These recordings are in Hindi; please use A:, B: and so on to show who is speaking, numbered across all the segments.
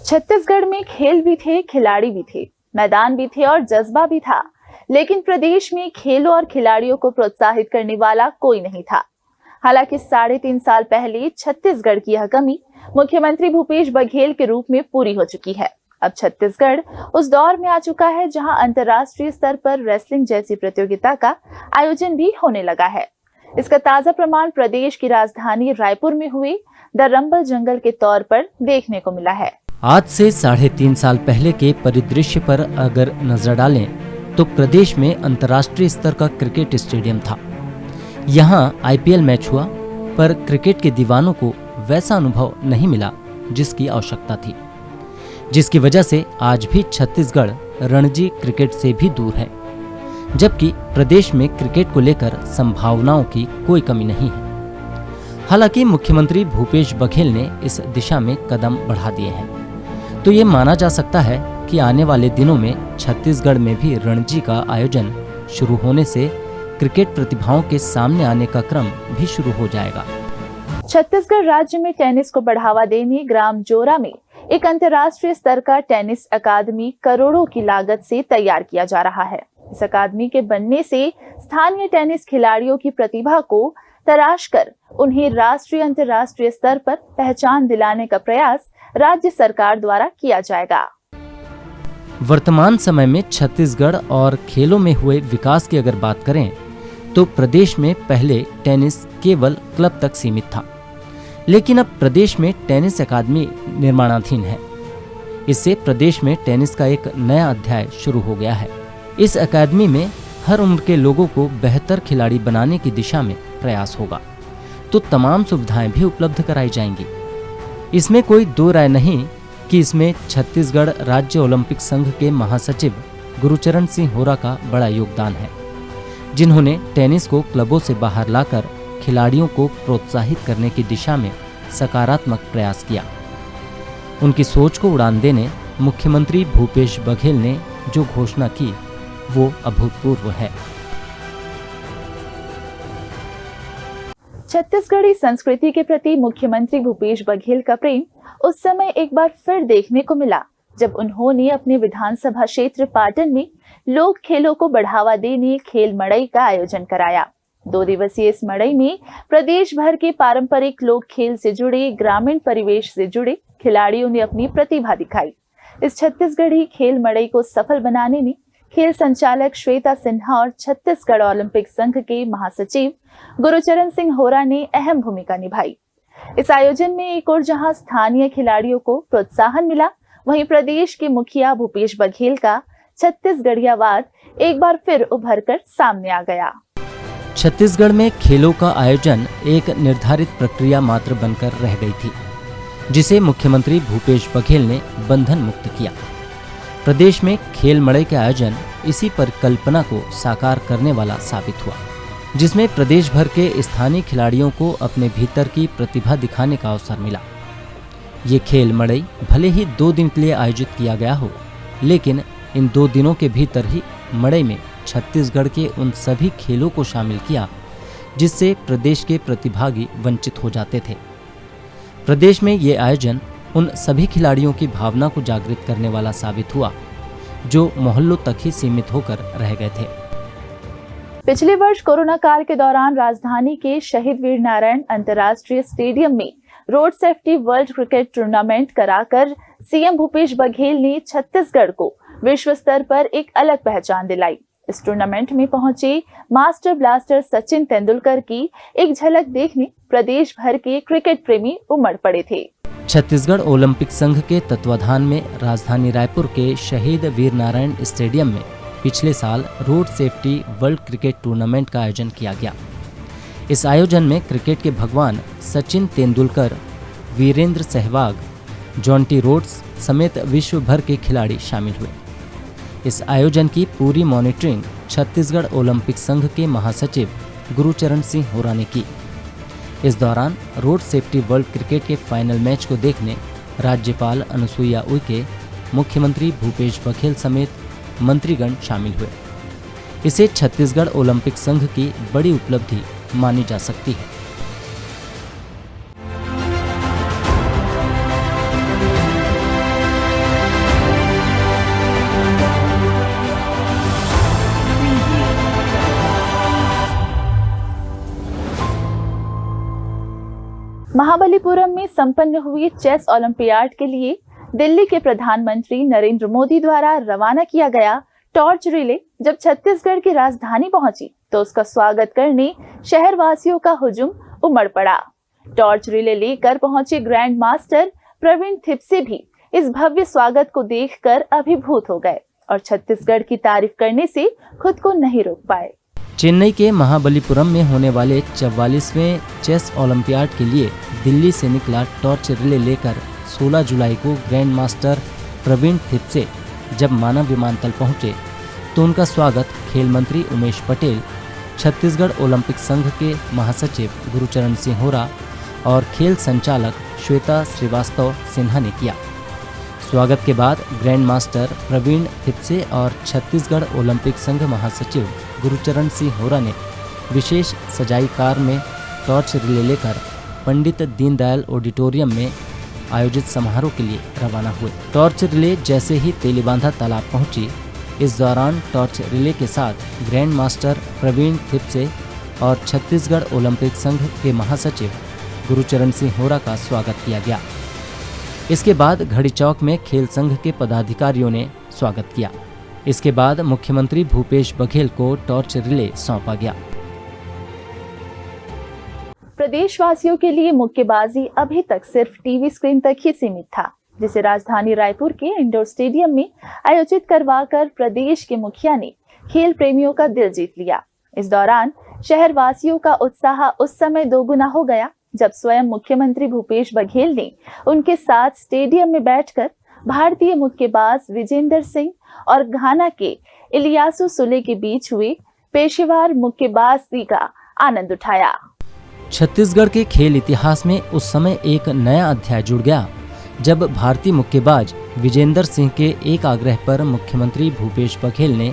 A: छत्तीसगढ़ में खेल भी थे, खिलाड़ी भी थे, मैदान भी थे और जज्बा भी था, लेकिन प्रदेश में खेलों और खिलाड़ियों को प्रोत्साहित करने वाला कोई नहीं था। हालांकि 3.5 साल पहले छत्तीसगढ़ की यह कमी मुख्यमंत्री भूपेश बघेल के रूप में पूरी हो चुकी है। अब छत्तीसगढ़ उस दौर में आ चुका है जहां अंतर्राष्ट्रीय स्तर पर रेसलिंग जैसी प्रतियोगिता का आयोजन भी होने लगा है। इसका ताजा प्रमाण प्रदेश की राजधानी रायपुर में हुए द रंबल जंगल के तौर पर देखने को मिला है।
B: आज से 3.5 साल पहले के परिदृश्य पर अगर नजर डालें तो प्रदेश में अंतर्राष्ट्रीय स्तर का क्रिकेट स्टेडियम था। यहाँ IPL मैच हुआ, पर क्रिकेट के दीवानों को वैसा अनुभव नहीं मिला जिसकी आवश्यकता थी, जिसकी वजह से आज भी छत्तीसगढ़ रणजी क्रिकेट से भी दूर है, जबकि प्रदेश में क्रिकेट को लेकर संभावनाओं की कोई कमी नहीं है। हालांकि मुख्यमंत्री भूपेश बघेल ने इस दिशा में कदम बढ़ा दिए हैं, तो ये माना जा सकता है कि आने वाले दिनों में छत्तीसगढ़ में भी रणजी का आयोजन शुरू होने से क्रिकेट प्रतिभाओं के सामने आने का क्रम भी शुरू हो जाएगा।
A: छत्तीसगढ़ राज्य में टेनिस को बढ़ावा देने ग्राम जोरा में एक अंतर्राष्ट्रीय स्तर का टेनिस अकादमी करोड़ों की लागत से तैयार किया जा रहा है। इस अकादमी के बनने से स्थानीय टेनिस खिलाड़ियों की प्रतिभा को तराश कर उन्हें राष्ट्रीय अंतर्राष्ट्रीय स्तर पर पहचान दिलाने का प्रयास राज्य सरकार द्वारा किया जाएगा।
B: वर्तमान समय में छत्तीसगढ़ और खेलों में हुए विकास की अगर बात करें तो प्रदेश में पहले टेनिस केवल क्लब तक सीमित था, लेकिन अब प्रदेश में टेनिस अकादमी निर्माणाधीन है। इससे प्रदेश में टेनिस का एक नया अध्याय शुरू हो गया है। इस अकादमी में हर उम्र के लोगों को बेहतर खिलाड़ी बनाने की दिशा में प्रयास होगा, तो तमाम सुविधाएं भी उपलब्ध कराई जाएंगी। इसमें कोई दो राय नहीं कि इसमें छत्तीसगढ़ राज्य ओलंपिक संघ के महासचिव गुरुचरण सिंह होरा का बड़ा योगदान है, जिन्होंने टेनिस को क्लबों से बाहर लाकर खिलाड़ियों को प्रोत्साहित करने की दिशा में सकारात्मक प्रयास किया। उनकी सोच को उड़ान देने मुख्यमंत्री भूपेश बघेल ने जो घोषणा की वो अभूतपूर्व है।
A: छत्तीसगढ़ी संस्कृति के प्रति मुख्यमंत्री भूपेश बघेल का प्रेम उस समय एक बार फिर देखने को मिला, जब उन्होंने अपने विधानसभा क्षेत्र पाटन में लोक खेलों को बढ़ावा देने खेल मड़ई का आयोजन कराया। 2 दिवसीय इस मड़ई में प्रदेश भर के पारंपरिक लोक खेल से जुड़े, ग्रामीण परिवेश से जुड़े खिलाड़ियों ने अपनी प्रतिभा दिखाई। इस छत्तीसगढ़ी खेल मड़ई को सफल बनाने में खेल संचालक श्वेता सिन्हा और छत्तीसगढ़ ओलंपिक संघ के महासचिव गुरुचरण सिंह होरा ने अहम भूमिका निभाई। इस आयोजन में एक और जहां स्थानीय खिलाड़ियों को प्रोत्साहन मिला, वहीं प्रदेश के मुखिया भूपेश बघेल का छत्तीसगढ़ियावाद एक बार फिर उभर कर सामने आ गया।
B: छत्तीसगढ़ में खेलों का आयोजन एक निर्धारित प्रक्रिया मात्र बनकर रह गई थी, जिसे मुख्यमंत्री भूपेश बघेल ने बंधन मुक्त किया। प्रदेश में खेल मड़ई के आयोजन इसी परिकल्पना को साकार करने वाला साबित हुआ, जिसमें प्रदेश भर के स्थानीय खिलाड़ियों को अपने भीतर की प्रतिभा दिखाने का अवसर मिला। ये खेल मड़ई भले ही 2 दिन के लिए आयोजित किया गया हो, लेकिन इन 2 दिनों के भीतर ही मड़ई में छत्तीसगढ़ के उन सभी खेलों को शामिल किया जिससे प्रदेश के प्रतिभागी वंचित हो जाते थे। प्रदेश में ये आयोजन उन सभी खिलाड़ियों की भावना को जागृत करने वाला साबित हुआ जो मोहल्लों तक ही सीमित होकर रह गए थे।
A: पिछले वर्ष कोरोना काल के दौरान राजधानी के शहीद वीर नारायण अंतर्राष्ट्रीय स्टेडियम में road safety world cricket tournament कराकर सीएम भूपेश बघेल ने छत्तीसगढ़ को विश्व स्तर पर एक अलग पहचान दिलाई। इस टूर्नामेंट में पहुंचे मास्टर ब्लास्टर सचिन तेंदुलकर की एक झलक देखने प्रदेश भर के क्रिकेट प्रेमी उमड़ पड़े थे।
B: छत्तीसगढ़ ओलंपिक संघ के तत्वाधान में राजधानी रायपुर के शहीद वीर नारायण स्टेडियम में पिछले साल road safety world cricket tournament का आयोजन किया गया। इस आयोजन में क्रिकेट के भगवान सचिन तेंदुलकर, वीरेंद्र सहवाग, जॉन्टी रोड्स समेत विश्व भर के खिलाड़ी शामिल हुए। इस आयोजन की पूरी मॉनिटरिंग छत्तीसगढ़ ओलंपिक संघ के महासचिव गुरुचरण सिंह होरा ने की। इस दौरान रोड सेफ्टी वर्ल्ड क्रिकेट के फाइनल मैच को देखने राज्यपाल अनुसुईया उइके, मुख्यमंत्री भूपेश बघेल समेत मंत्रीगण शामिल हुए। इसे छत्तीसगढ़ ओलंपिक संघ की बड़ी उपलब्धि मानी जा सकती है।
A: महाबलीपुरम में संपन्न हुई चेस ओलंपियाड के लिए दिल्ली के प्रधानमंत्री नरेंद्र मोदी द्वारा रवाना किया गया टॉर्च रिले जब छत्तीसगढ़ की राजधानी पहुंची तो उसका स्वागत करने शहरवासियों का हुजूम उमड़ पड़ा। टॉर्च रिले लेकर पहुंचे ग्रैंड मास्टर प्रवीण थिप्से भी इस भव्य स्वागत को देखकर अभिभूत हो गए और छत्तीसगढ़ की तारीफ करने से खुद को नहीं रोक पाए।
B: चेन्नई के महाबलीपुरम में होने वाले 44वें चेस ओलंपियाड के लिए दिल्ली से निकला टॉर्च रिले लेकर 16 जुलाई को ग्रैंड मास्टर प्रवीण थिप्से जब मानव विमानतल पहुंचे तो उनका स्वागत खेल मंत्री उमेश पटेल, छत्तीसगढ़ ओलंपिक संघ के महासचिव गुरुचरण सिंह होरा और खेल संचालक श्वेता श्रीवास्तव सिन्हा ने किया। स्वागत के बाद ग्रैंड मास्टर प्रवीण थिप्से और छत्तीसगढ़ ओलंपिक संघ महासचिव गुरुचरण सिंह होरा ने विशेष सजाई कार में टॉर्च रिले लेकर पंडित दीनदयाल ऑडिटोरियम में आयोजित समारोह के लिए रवाना हुए। टॉर्च रिले जैसे ही तेलीबांधा तालाब पहुंची, इस दौरान टॉर्च रिले के साथ ग्रैंड मास्टर प्रवीण थिप्से और छत्तीसगढ़ ओलंपिक संघ के महासचिव गुरुचरण सिंह होरा का स्वागत किया गया। इसके बाद घड़ी चौक में खेल संघ के पदाधिकारियों ने स्वागत किया। इसके बाद मुख्यमंत्री भूपेश बघेल को टॉर्च रिले सौंपा गया।
A: प्रदेशवासियों के लिए मुक्केबाजी अभी तक सिर्फ टीवी स्क्रीन तक ही सीमित था, जिसे राजधानी रायपुर के इंडोर स्टेडियम में आयोजित करवाकर प्रदेश के मुखिया ने खेल प्रेमियों का दिल जीत लिया। इस दौरान शहरवासियों का उत्साह उस समय दोगुना हो गया जब स्वयं मुख्यमंत्री भूपेश बघेल ने उनके साथ स्टेडियम में बैठकर भारतीय मुक्केबाज विजेंदर सिंह और घाना के इलियासु सुले के बीच हुए पेशेवर मुक्केबाजी का आनंद उठाया।
B: छत्तीसगढ़ के खेल इतिहास में उस समय एक नया अध्याय जुड़ गया जब भारतीय मुक्केबाज विजेंदर सिंह के एक आग्रह पर मुख्यमंत्री भूपेश बघेल ने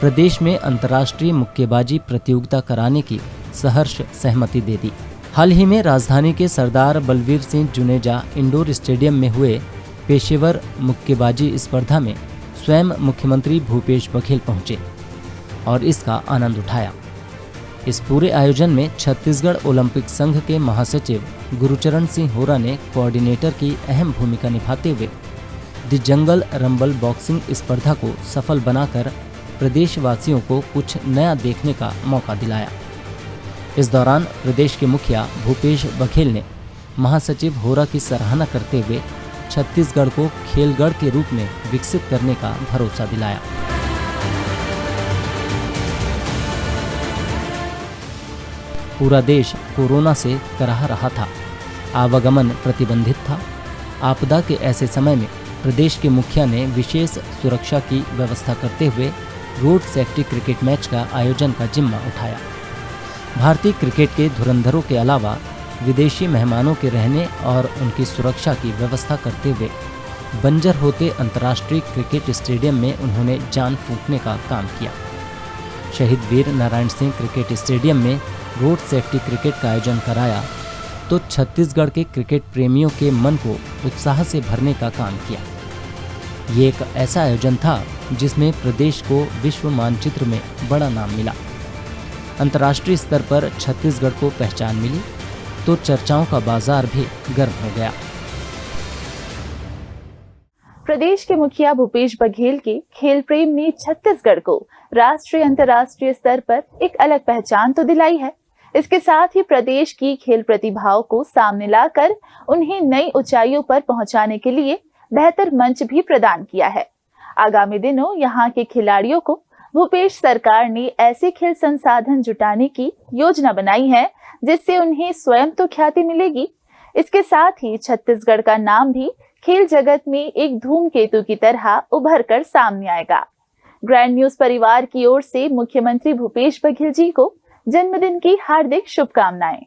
B: प्रदेश में अंतर्राष्ट्रीय मुक्केबाजी प्रतियोगिता कराने की सहर्ष सहमति दे दी। हाल ही में राजधानी के सरदार बलवीर सिंह जुनेजा इंडोर स्टेडियम में हुए पेशेवर मुक्केबाजी स्पर्धा में स्वयं मुख्यमंत्री भूपेश बघेल पहुंचे और इसका आनंद उठाया। इस पूरे आयोजन में छत्तीसगढ़ ओलंपिक संघ के महासचिव गुरुचरण सिंह होरा ने कोऑर्डिनेटर की अहम भूमिका निभाते हुए द जंगल रंबल बॉक्सिंग स्पर्धा को सफल बनाकर प्रदेशवासियों को कुछ नया देखने का मौका दिलाया। इस दौरान प्रदेश के मुखिया भूपेश बघेल ने महासचिव होरा की सराहना करते हुए छत्तीसगढ़ को खेलगढ़ के रूप में विकसित करने का भरोसा दिलाया। पूरा देश कोरोना से कराह रहा था, आवागमन प्रतिबंधित था। आपदा के ऐसे समय में प्रदेश के मुखिया ने विशेष सुरक्षा की व्यवस्था करते हुए रोड सेफ्टी क्रिकेट मैच का आयोजन का जिम्मा उठाया। भारतीय क्रिकेट के धुरंधरों के अलावा विदेशी मेहमानों के रहने और उनकी सुरक्षा की व्यवस्था करते हुए बंजर होते अंतर्राष्ट्रीय क्रिकेट स्टेडियम में उन्होंने जान फूंकने का काम किया। शहीद वीर नारायण सिंह क्रिकेट स्टेडियम में रोड सेफ्टी क्रिकेट का आयोजन कराया तो छत्तीसगढ़ के क्रिकेट प्रेमियों के मन को उत्साह से भरने का काम किया। ये एक ऐसा आयोजन था जिसमें प्रदेश को विश्व मानचित्र में बड़ा नाम मिला। अंतर्राष्ट्रीय स्तर पर छत्तीसगढ़ को पहचान मिली तो चर्चाओं का बाजार भी गर्म हो गया।
A: प्रदेश के मुखिया भूपेश बघेल के खेल प्रेम ने छत्तीसगढ़ को राष्ट्रीय अंतर्राष्ट्रीय स्तर पर एक अलग पहचान तो दिलाई है, इसके साथ ही प्रदेश की खेल प्रतिभाओं को सामने लाकर उन्हें नई ऊंचाइयों पर पहुंचाने के लिए बेहतर मंच भी प्रदान किया है। आगामी दिनों यहां के खिलाड़ियों को भूपेश सरकार ने ऐसे खेल संसाधन जुटाने की योजना बनाई है जिससे उन्हें स्वयं तो ख्याति मिलेगी, इसके साथ ही छत्तीसगढ़ का नाम भी खेल जगत में एक धूमकेतु की तरह उभर कर सामने आएगा। ग्रैंड न्यूज परिवार की ओर से मुख्यमंत्री भूपेश बघेल जी को जन्मदिन की हार्दिक शुभकामनाएं।